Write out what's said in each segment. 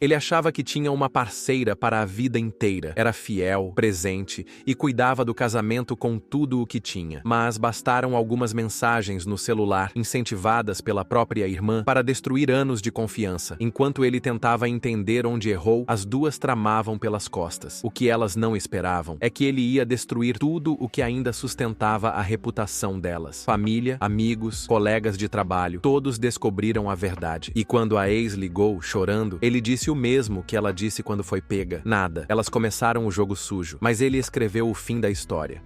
Ele achava que tinha uma parceira para a vida inteira. Era fiel, presente e cuidava do casamento com tudo o que tinha. Mas bastaram algumas mensagens no celular, incentivadas pela própria irmã, para destruir anos de confiança. Enquanto ele tentava entender onde errou, as duas tramavam pelas costas. O que elas não esperavam é que ele ia destruir tudo o que ainda sustentava a reputação delas. Família, amigos, colegas de trabalho, todos descobriram a verdade. E quando a ex ligou, chorando, ele disse o mesmo que ela disse quando foi pega. Nada. Elas começaram o jogo sujo, mas ele escreveu o fim da história.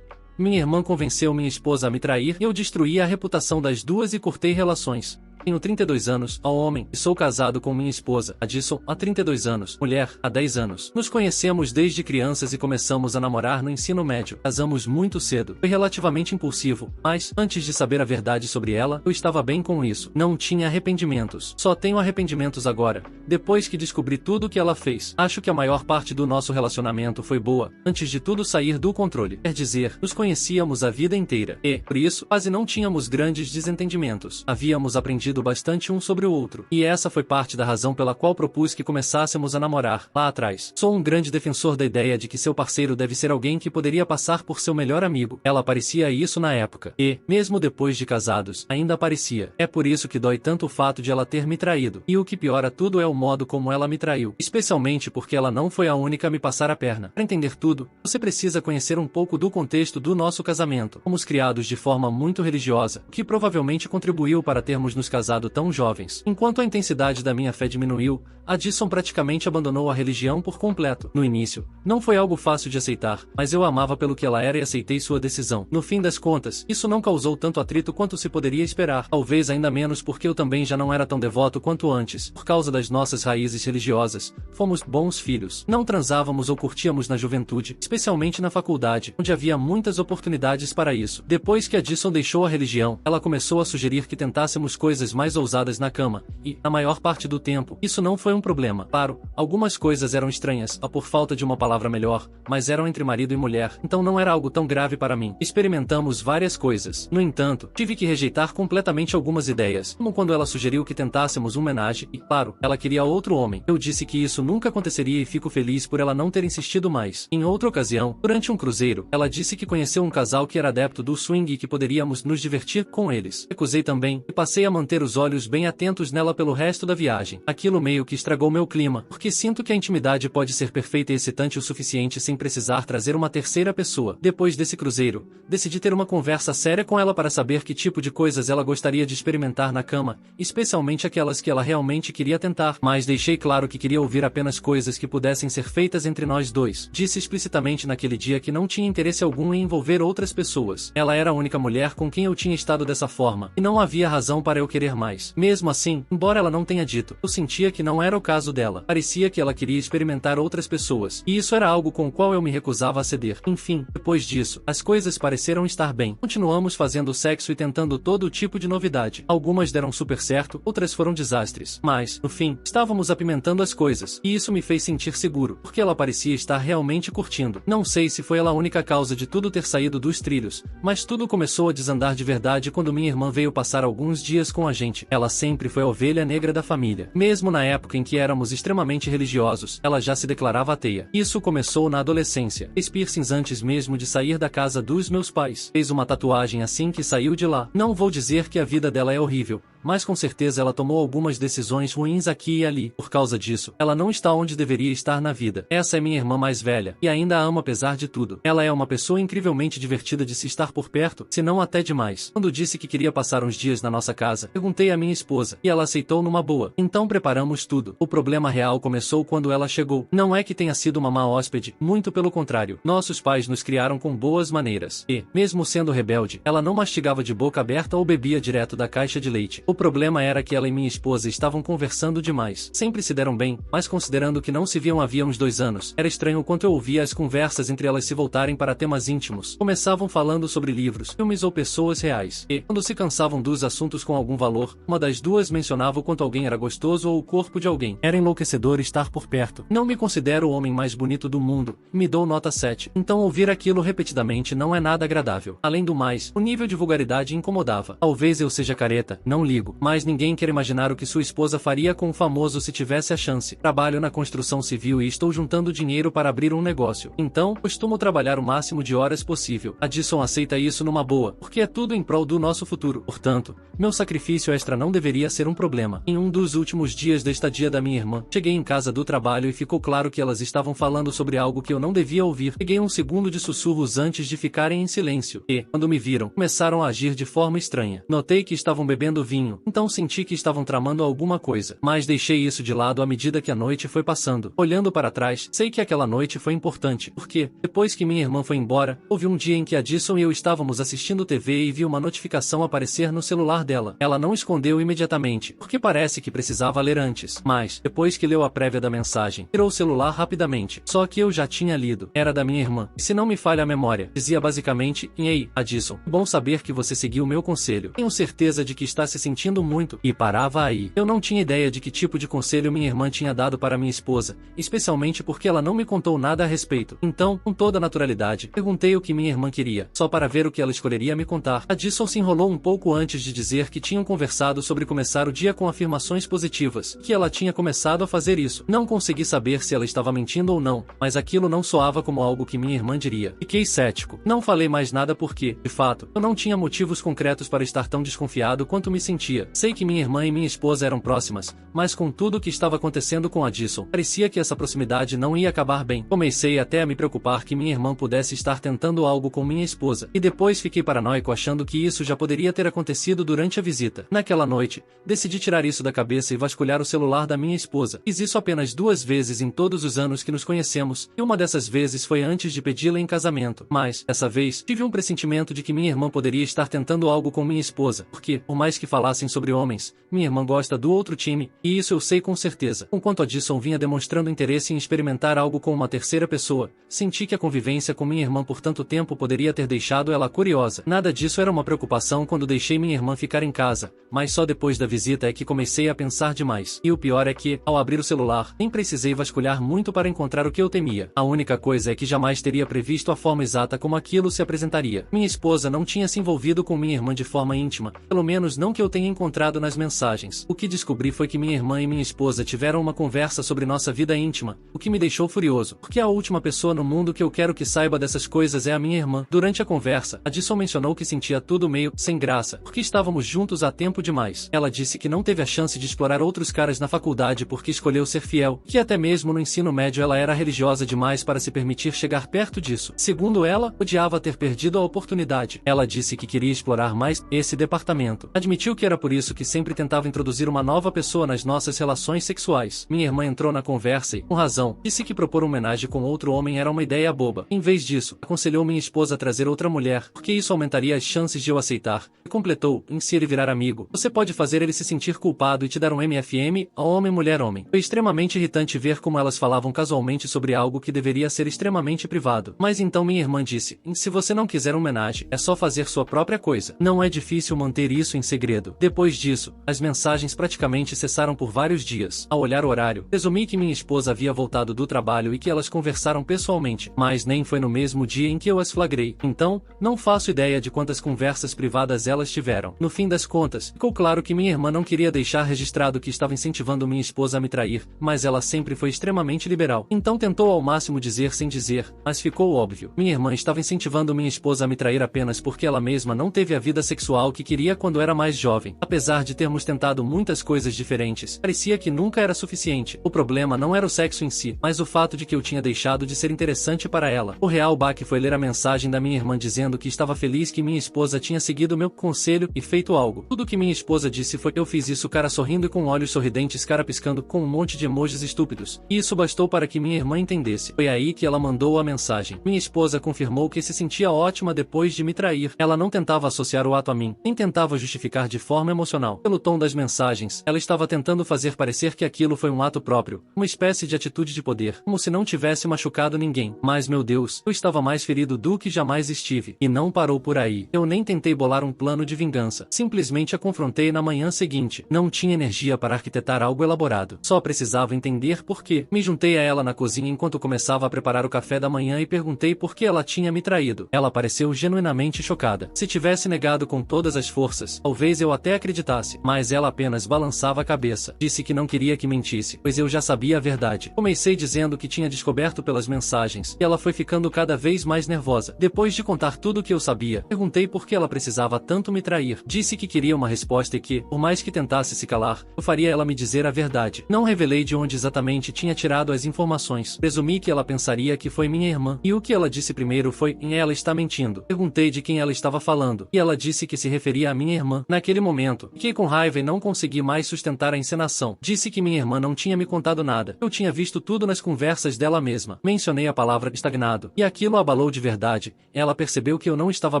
Minha irmã convenceu minha esposa a me trair e eu destruí a reputação das duas e cortei relações. Tenho 32 anos, homem, e sou casado com minha esposa, Addison, há 32 anos, mulher, há 10 anos. Nos conhecemos desde crianças e começamos a namorar no ensino médio. Casamos muito cedo. Foi relativamente impulsivo, mas, antes de saber a verdade sobre ela, eu estava bem com isso. Não tinha arrependimentos. Só tenho arrependimentos agora, depois que descobri tudo o que ela fez. Acho que a maior parte do nosso relacionamento foi boa, antes de tudo sair do controle. Quer dizer, nos conhecíamos a vida inteira. E, por isso, quase não tínhamos grandes desentendimentos. Havíamos aprendido bastante um sobre o outro. E essa foi parte da razão pela qual propus que começássemos a namorar, lá atrás. Sou um grande defensor da ideia de que seu parceiro deve ser alguém que poderia passar por seu melhor amigo. Ela parecia isso na época. E, mesmo depois de casados, ainda parecia. É por isso que dói tanto o fato de ela ter me traído. E o que piora tudo é o modo como ela me traiu. Especialmente porque ela não foi a única a me passar a perna. Para entender tudo, você precisa conhecer um pouco do contexto do nosso casamento. Fomos criados de forma muito religiosa, o que provavelmente contribuiu para termos nos casado tão jovens. Enquanto a intensidade da minha fé diminuiu, Addison praticamente abandonou a religião por completo. No início, não foi algo fácil de aceitar, mas eu a amava pelo que ela era e aceitei sua decisão. No fim das contas, isso não causou tanto atrito quanto se poderia esperar, talvez ainda menos porque eu também já não era tão devoto quanto antes. Por causa das nossas raízes religiosas, fomos bons filhos. Não transávamos ou curtíamos na juventude, especialmente na faculdade, onde havia muitas oportunidades para isso. Depois que Addison deixou a religião, ela começou a sugerir que tentássemos coisas mais ousadas na cama, e, na maior parte do tempo, isso não foi um problema. Claro, algumas coisas eram estranhas, por falta de uma palavra melhor, mas eram entre marido e mulher, então não era algo tão grave para mim. Experimentamos várias coisas. No entanto, tive que rejeitar completamente algumas ideias, como quando ela sugeriu que tentássemos um homenagem, e, claro, ela queria outro homem. Eu disse que isso nunca aconteceria e fico feliz por ela não ter insistido mais. Em outra ocasião, durante um cruzeiro, ela disse que conheceu um casal que era adepto do swing e que poderíamos nos divertir com eles. Recusei também, e passei a manter os olhos bem atentos nela pelo resto da viagem. Aquilo meio que estragou meu clima, porque sinto que a intimidade pode ser perfeita e excitante o suficiente sem precisar trazer uma terceira pessoa. Depois desse cruzeiro, decidi ter uma conversa séria com ela para saber que tipo de coisas ela gostaria de experimentar na cama, especialmente aquelas que ela realmente queria tentar, mas deixei claro que queria ouvir apenas coisas que pudessem ser feitas entre nós dois. Disse explicitamente naquele dia que não tinha interesse algum em envolver outras pessoas. Ela era a única mulher com quem eu tinha estado dessa forma, e não havia razão para eu querer mais. Mesmo assim, embora ela não tenha dito, eu sentia que não era o caso dela. Parecia que ela queria experimentar outras pessoas, e isso era algo com o qual eu me recusava a ceder. Enfim, depois disso, as coisas pareceram estar bem. Continuamos fazendo sexo e tentando todo tipo de novidade. Algumas deram super certo, outras foram desastres. Mas, no fim, estávamos apimentando as coisas, e isso me fez sentir seguro, porque ela parecia estar realmente curtindo. Não sei se foi ela a única causa de tudo ter saído dos trilhos, mas tudo começou a desandar de verdade quando minha irmã veio passar alguns dias com a gente. Ela sempre foi a ovelha negra da família. Mesmo na época em que éramos extremamente religiosos, ela já se declarava ateia. Isso começou na adolescência. Fez piercings antes mesmo de sair da casa dos meus pais. Fez uma tatuagem assim que saiu de lá. Não vou dizer que a vida dela é horrível, mas com certeza ela tomou algumas decisões ruins aqui e ali. Por causa disso, ela não está onde deveria estar na vida. Essa é minha irmã mais velha, e ainda a amo apesar de tudo. Ela é uma pessoa incrivelmente divertida de se estar por perto, se não até demais. Quando disse que queria passar uns dias na nossa casa, perguntei à minha esposa, e ela aceitou numa boa. Então preparamos tudo. O problema real começou quando ela chegou. Não é que tenha sido uma má hóspede, muito pelo contrário. Nossos pais nos criaram com boas maneiras. E, mesmo sendo rebelde, ela não mastigava de boca aberta ou bebia direto da caixa de leite. O problema era que ela e minha esposa estavam conversando demais. Sempre se deram bem, mas considerando que não se viam havia uns 2 anos, era estranho o quanto eu ouvia as conversas entre elas se voltarem para temas íntimos. Começavam falando sobre livros, filmes ou pessoas reais. E, quando se cansavam dos assuntos com algum valor, uma das duas mencionava o quanto alguém era gostoso ou o corpo de alguém. Era enlouquecedor estar por perto. Não me considero o homem mais bonito do mundo, me dou nota 7. Então ouvir aquilo repetidamente não é nada agradável. Além do mais, o nível de vulgaridade incomodava. Talvez eu seja careta, não ligo, mas ninguém quer imaginar o que sua esposa faria com o famoso se tivesse a chance. Trabalho na construção civil e estou juntando dinheiro para abrir um negócio. Então, costumo trabalhar o máximo de horas possível. Addison aceita isso numa boa, porque é tudo em prol do nosso futuro. Portanto, meu sacrifício extra não deveria ser um problema. Em um dos últimos dias da estadia da minha irmã, cheguei em casa do trabalho e ficou claro que elas estavam falando sobre algo que eu não devia ouvir. Peguei um segundo de sussurros antes de ficarem em silêncio. E, quando me viram, começaram a agir de forma estranha. Notei que estavam bebendo vinho, então senti que estavam tramando alguma coisa. Mas deixei isso de lado à medida que a noite foi passando. Olhando para trás, sei que aquela noite foi importante, porque, depois que minha irmã foi embora, houve um dia em que Addison e eu estávamos assistindo TV e vi uma notificação aparecer no celular dela. Ela não escondeu imediatamente, porque parece que precisava ler antes. Mas, depois que leu a prévia da mensagem, tirou o celular rapidamente. Só que eu já tinha lido. Era da minha irmã. E se não me falha a memória, dizia basicamente: "Ei, Addison, bom saber que você seguiu o meu conselho. Tenho certeza de que está se sentindo muito." E parava aí. Eu não tinha ideia de que tipo de conselho minha irmã tinha dado para minha esposa, especialmente porque ela não me contou nada a respeito. Então, com toda naturalidade, perguntei o que minha irmã queria, só para ver o que ela escolheria me contar. Addison se enrolou um pouco antes de dizer que tinham conversado sobre começar o dia com afirmações positivas, que ela tinha começado a fazer isso. Não consegui saber se ela estava mentindo ou não, mas aquilo não soava como algo que minha irmã diria. Fiquei cético. Não falei mais nada porque, de fato, eu não tinha motivos concretos para estar tão desconfiado quanto me sentia. Sei que minha irmã e minha esposa eram próximas, mas com tudo o que estava acontecendo com Addison, parecia que essa proximidade não ia acabar bem. Comecei até a me preocupar que minha irmã pudesse estar tentando algo com minha esposa, e depois fiquei paranoico achando que isso já poderia ter acontecido durante a visita. Naquela noite, decidi tirar isso da cabeça e vasculhar o celular da minha esposa. Fiz isso apenas 2 vezes em todos os anos que nos conhecemos, e uma dessas vezes foi antes de pedi-la em casamento. Mas, dessa vez, tive um pressentimento de que minha irmã poderia estar tentando algo com minha esposa, porque, por mais que falassem sobre homens, minha irmã gosta do outro time, e isso eu sei com certeza. Enquanto Addison vinha demonstrando interesse em experimentar algo com uma terceira pessoa, senti que a convivência com minha irmã por tanto tempo poderia ter deixado ela curiosa. Nada disso era uma preocupação quando deixei minha irmã ficar em casa, mas só depois da visita é que comecei a pensar demais. E o pior é que, ao abrir o celular, nem precisei vasculhar muito para encontrar o que eu temia. A única coisa é que jamais teria previsto a forma exata como aquilo se apresentaria. Minha esposa não tinha se envolvido com minha irmã de forma íntima, pelo menos não que eu tenha encontrado nas mensagens. O que descobri foi que minha irmã e minha esposa tiveram uma conversa sobre nossa vida íntima, o que me deixou furioso, porque a última pessoa no mundo que eu quero que saiba dessas coisas é a minha irmã. Durante a conversa, Addison mencionou que sentia tudo meio sem graça, porque estávamos juntos há tempo demais. Ela disse que não teve a chance de explorar outros caras na faculdade porque escolheu ser fiel, que até mesmo no ensino médio ela era religiosa demais para se permitir chegar perto disso. Segundo ela, odiava ter perdido a oportunidade. Ela disse que queria explorar mais esse departamento. Admitiu que era por isso que sempre tentava introduzir uma nova pessoa nas nossas relações sexuais. Minha irmã entrou na conversa e, com razão, disse que propor uma homenagem com outro homem era uma ideia boba. Em vez disso, aconselhou minha esposa a trazer outra mulher, porque isso aumentaria as chances de eu aceitar. E completou: em se ele virar amigo, você pode fazer ele se sentir culpado e te dar um MFM, a homem, mulher, homem. Foi extremamente irritante ver como elas falavam casualmente sobre algo que deveria ser extremamente privado. Mas então minha irmã disse: se você não quiser uma homenagem, é só fazer sua própria coisa. Não é difícil manter isso em segredo. Depois disso, as mensagens praticamente cessaram por vários dias. Ao olhar o horário, presumi que minha esposa havia voltado do trabalho e que elas conversaram pessoalmente, mas nem foi no mesmo dia em que eu as flagrei. Então, não faço ideia de quantas conversas privadas elas tiveram. No fim das contas, ficou claro que minha irmã não queria deixar registrado que estava incentivando minha esposa a me trair, mas ela sempre foi extremamente liberal. Então tentou ao máximo dizer sem dizer, mas ficou óbvio. Minha irmã estava incentivando minha esposa a me trair apenas porque ela mesma não teve a vida sexual que queria quando era mais jovem. Apesar de termos tentado muitas coisas diferentes, parecia que nunca era suficiente. O problema não era o sexo em si, mas o fato de que eu tinha deixado de ser interessante para ela. O real baque foi ler a mensagem da minha irmã dizendo que estava feliz que minha esposa tinha seguido meu conselho e feito algo. Tudo que minha esposa disse foi: eu fiz isso, cara sorrindo e com olhos sorridentes, cara piscando, com um monte de emojis estúpidos. E isso bastou para que minha irmã entendesse. Foi aí que ela mandou a mensagem. Minha esposa confirmou que se sentia ótima depois de me trair. Ela não tentava associar o ato a mim, nem tentava justificar de forma forma emocional. Pelo tom das mensagens, ela estava tentando fazer parecer que aquilo foi um ato próprio, uma espécie de atitude de poder, como se não tivesse machucado ninguém. Mas meu Deus, eu estava mais ferido do que jamais estive. E não parou por aí. Eu nem tentei bolar um plano de vingança. Simplesmente a confrontei na manhã seguinte. Não tinha energia para arquitetar algo elaborado. Só precisava entender por quê. Me juntei a ela na cozinha enquanto começava a preparar o café da manhã e perguntei por que ela tinha me traído. Ela pareceu genuinamente chocada. Se tivesse negado com todas as forças, talvez eu até acreditasse, mas ela apenas balançava a cabeça. Disse que não queria que mentisse, pois eu já sabia a verdade. Comecei dizendo que tinha descoberto pelas mensagens, e ela foi ficando cada vez mais nervosa. Depois de contar tudo o que eu sabia, perguntei por que ela precisava tanto me trair. Disse que queria uma resposta e que, por mais que tentasse se calar, eu faria ela me dizer a verdade. Não revelei de onde exatamente tinha tirado as informações. Presumi que ela pensaria que foi minha irmã, e o que ela disse primeiro foi: ela está mentindo. Perguntei de quem ela estava falando, e ela disse que se referia à minha irmã. Naquele momento, fiquei com raiva e não consegui mais sustentar a encenação. Disse que minha irmã não tinha me contado nada. Eu tinha visto tudo nas conversas dela mesma. Mencionei a palavra estagnado, e aquilo a abalou de verdade. Ela percebeu que eu não estava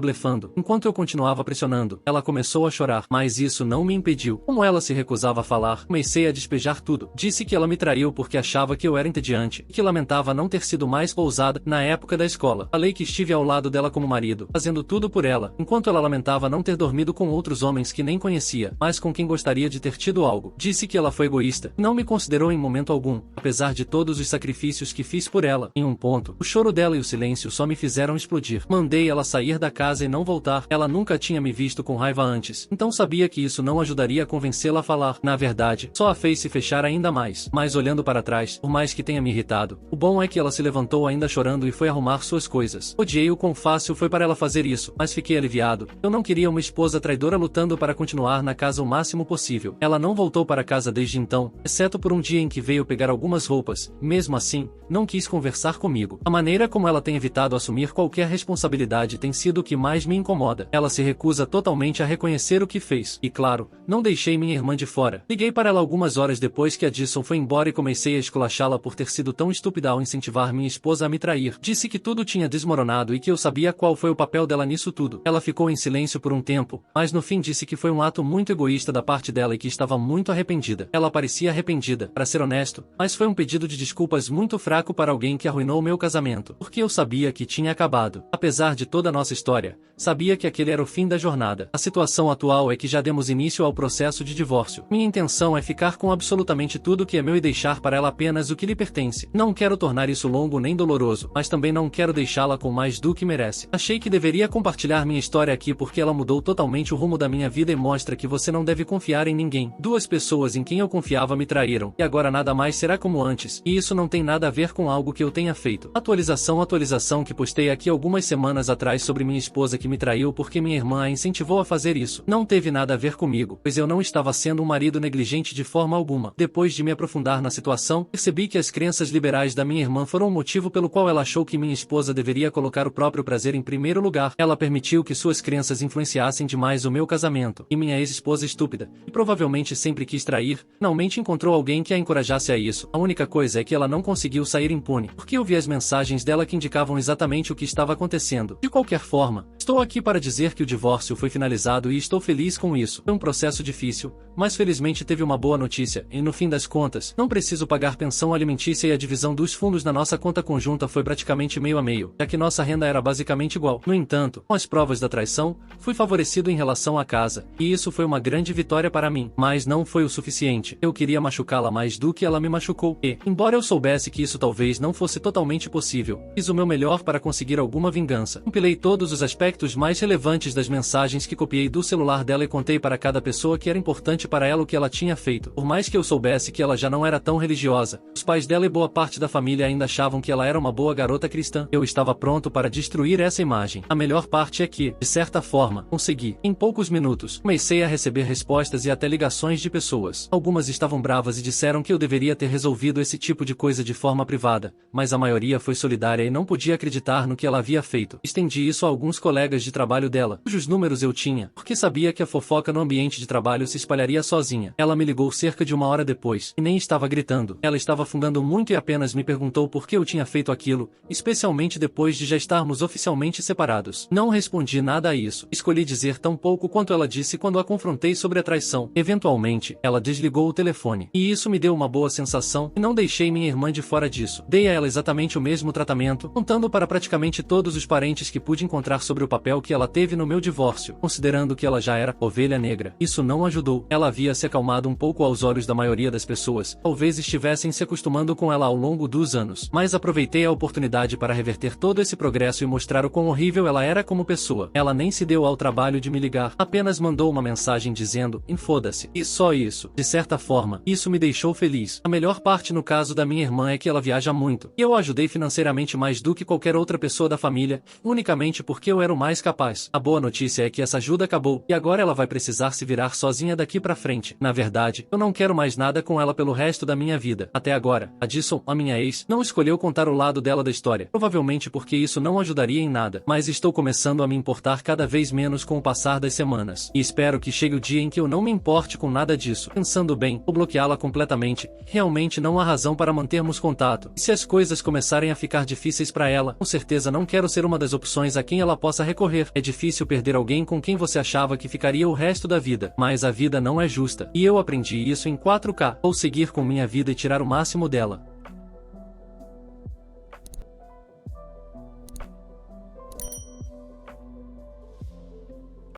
blefando. Enquanto eu continuava pressionando, ela começou a chorar, mas isso não me impediu. Como ela se recusava a falar, comecei a despejar tudo. Disse que ela me traiu porque achava que eu era entediante, e que lamentava não ter sido mais ousada na época da escola. Falei que estive ao lado dela como marido, fazendo tudo por ela, enquanto ela lamentava não ter dormido com outros homens que nem conhecia, mas com quem gostaria de ter tido algo. Disse que ela foi egoísta, não me considerou em momento algum, apesar de todos os sacrifícios que fiz por ela. Em um ponto, o choro dela e o silêncio só me fizeram explodir. Mandei ela sair da casa e não voltar. Ela nunca tinha me visto com raiva antes, então sabia que isso não ajudaria a convencê-la a falar. Na verdade, só a fez se fechar ainda mais. Mas olhando para trás, por mais que tenha me irritado, o bom é que ela se levantou ainda chorando e foi arrumar suas coisas. Odiei o quão fácil foi para ela fazer isso, mas fiquei aliviado. Eu não queria uma esposa traidora lutando para continuar na casa o máximo possível. Ela não voltou para casa desde então, exceto por um dia em que veio pegar algumas roupas. Mesmo assim, não quis conversar comigo. A maneira como ela tem evitado assumir qualquer responsabilidade tem sido o que mais me incomoda. Ela se recusa totalmente a reconhecer o que fez. E claro, não deixei minha irmã de fora. Liguei para ela algumas horas depois que a Addison foi embora e comecei a esculachá-la por ter sido tão estúpida ao incentivar minha esposa a me trair. Disse que tudo tinha desmoronado e que eu sabia qual foi o papel dela nisso tudo. Ela ficou em silêncio por um tempo, mas no fim disse que foi um ato muito egoísta da parte dela e que estava muito arrependida. Ela parecia arrependida, para ser honesto, mas foi um pedido de desculpas muito fraco para alguém que arruinou meu casamento, porque eu sabia que tinha acabado. Apesar de toda a nossa história, sabia que aquele era o fim da jornada. A situação atual é que já demos início ao processo de divórcio. Minha intenção é ficar com absolutamente tudo que é meu e deixar para ela apenas o que lhe pertence. Não quero tornar isso longo nem doloroso, mas também não quero deixá-la com mais do que merece. Achei que deveria compartilhar minha história aqui porque ela mudou totalmente o rumo da minha vida e mostra que você não deve confiar em ninguém. Duas pessoas em quem eu confiava me traíram, e agora nada mais será como antes, e isso não tem nada a ver com algo que eu tenha feito. Atualização que postei aqui algumas semanas atrás sobre minha esposa que me traiu porque minha irmã a incentivou a fazer isso. Não teve nada a ver comigo, pois eu não estava sendo um marido negligente de forma alguma. Depois de me aprofundar na situação, percebi que as crenças liberais da minha irmã foram o motivo pelo qual ela achou que minha esposa deveria colocar o próprio prazer em primeiro lugar. Ela permitiu que suas crenças influenciassem demais o meu casamento, e minha ex-esposa estúpida, e provavelmente sempre quis trair, finalmente encontrou alguém que a encorajasse a isso. A única coisa é que ela não conseguiu sair impune, porque eu vi as mensagens dela que indicavam exatamente o que estava acontecendo. De qualquer forma, estou aqui para dizer que o divórcio foi finalizado e estou feliz com isso. Foi um processo difícil, mas felizmente teve uma boa notícia, e no fim das contas, não preciso pagar pensão alimentícia e a divisão dos fundos na nossa conta conjunta foi praticamente meio a meio, já que nossa renda era basicamente igual. No entanto, com as provas da traição, fui favorecido em relação à casa, e isso foi uma grande vitória para mim, mas não foi o suficiente. Eu queria machucá-la mais do que ela me machucou, e, embora eu soubesse que isso talvez não fosse totalmente possível, fiz o meu melhor para conseguir alguma vingança. Compilei todos os aspectos mais relevantes das mensagens que copiei do celular dela e contei para cada pessoa que era importante para ela o que ela tinha feito. Por mais que eu soubesse que ela já não era tão religiosa, os pais dela e boa parte da família ainda achavam que ela era uma boa garota cristã. Eu estava pronto para destruir essa imagem. A melhor parte é que, de certa forma, consegui. Em poucos minutos, comecei a receber respostas e até ligações de pessoas. Algumas estavam bravas e disseram que eu deveria ter resolvido esse tipo de coisa de forma privada, mas a maioria foi solidária e não podia acreditar no que ela havia feito. Estendi isso a alguns colegas de trabalho dela, cujos números eu tinha, porque sabia que a fofoca no ambiente de trabalho se espalharia sozinha. Ela me ligou cerca de uma hora depois, e nem estava gritando. Ela estava afundando muito e apenas me perguntou por que eu tinha feito aquilo, especialmente depois de já estarmos oficialmente separados. Não respondi nada a isso. Escolhi dizer tão pouco quanto ela disse quando quando a confrontei sobre a traição. Eventualmente, ela desligou o telefone. E isso me deu uma boa sensação, e não deixei minha irmã de fora disso. Dei a ela exatamente o mesmo tratamento, contando para praticamente todos os parentes que pude encontrar sobre o papel que ela teve no meu divórcio, considerando que ela já era ovelha negra. Isso não ajudou. Ela havia se acalmado um pouco aos olhos da maioria das pessoas, talvez estivessem se acostumando com ela ao longo dos anos. Mas aproveitei a oportunidade para reverter todo esse progresso e mostrar o quão horrível ela era como pessoa. Ela nem se deu ao trabalho de me ligar, apenas mandou uma mensagem dizendo, enfoda-se. E só isso. De certa forma, isso me deixou feliz. A melhor parte no caso da minha irmã é que ela viaja muito, e eu a ajudei financeiramente mais do que qualquer outra pessoa da família, unicamente porque eu era o mais capaz. A boa notícia é que essa ajuda acabou, e agora ela vai precisar se virar sozinha daqui pra frente. Na verdade, eu não quero mais nada com ela pelo resto da minha vida. Até agora, a Dison, a minha ex, não escolheu contar o lado dela da história, provavelmente porque isso não ajudaria em nada, mas estou começando a me importar cada vez menos com o passar das semanas, e espero que chegue o dia em que eu não me importe com nada disso. Pensando bem, vou bloqueá-la completamente. Realmente não há razão para mantermos contato. E se as coisas começarem a ficar difíceis para ela, com certeza não quero ser uma das opções a quem ela possa recorrer. É difícil perder alguém com quem você achava que ficaria o resto da vida, mas a vida não é justa, e eu aprendi isso em 4K. Vou seguir com minha vida e tirar o máximo dela.